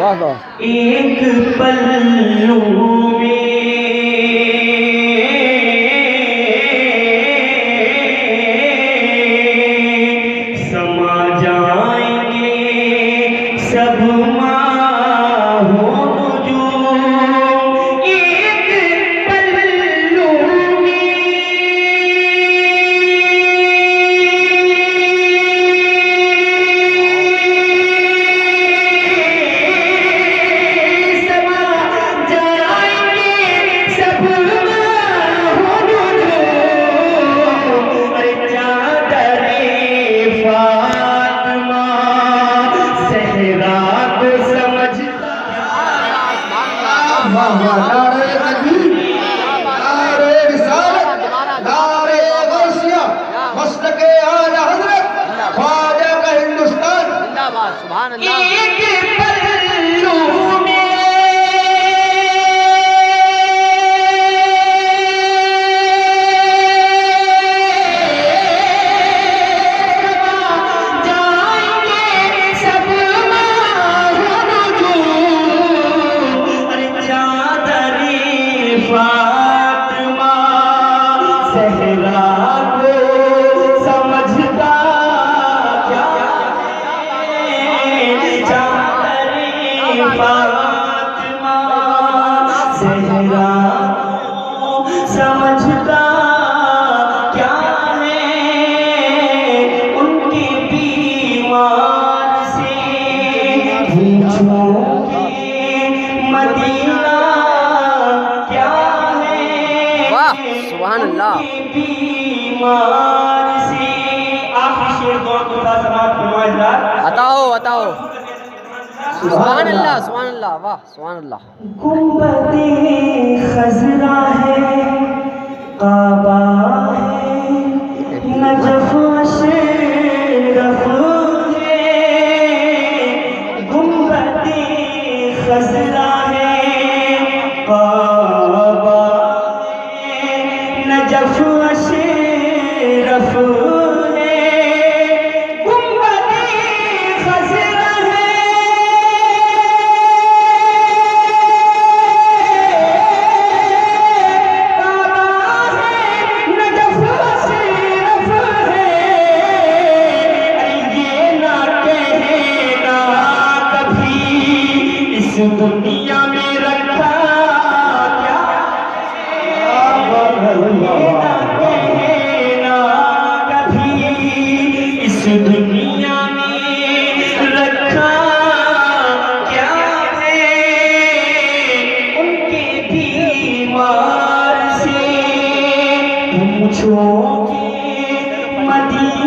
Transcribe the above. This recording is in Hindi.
वाह वाह। एक पल्लू में समा जाएंगे सब माहो नजूम। एक पल्लू में समा जाएंगे सब माहो नजूम। अरे चादरे फातिमा सहरा को समझता। नारे तकबीर, नारे रिसालत, नारे गौसिया, मस्तके आला हज़रत, ख्वाजा का हिंदुस्तान। जिंदाबाद, सुभान अल्लाह। एक पल्लू में समा जाएंगे सब माहो नजूम। अरे चादरे फातिमा सहरा को समझता क्या है? चादरे फातिमा सहरा को समझता क्या है? उनके बीमार से पूछोगे मदीना क्या है? वाह, सुभान अल्लाह। उनके बीमार से आखिरी शेर दौर को था समाप्त फरमाइएगा। अताओ अताओ। सुभान अल्लाह, सुभान अल्लाह, वाह सुभान अल्लाह। गुंबदे खजरा है, काबा है, नजफ अशरफ है। गुंबदे खजरा है, काबा है, नजफ अशरफ है। गुंबदे खजरा है, दुनिया में रखा क्या कहना कभी इस दुनिया में रखा क्या है? उनके बीमार से पूछोगे मदीना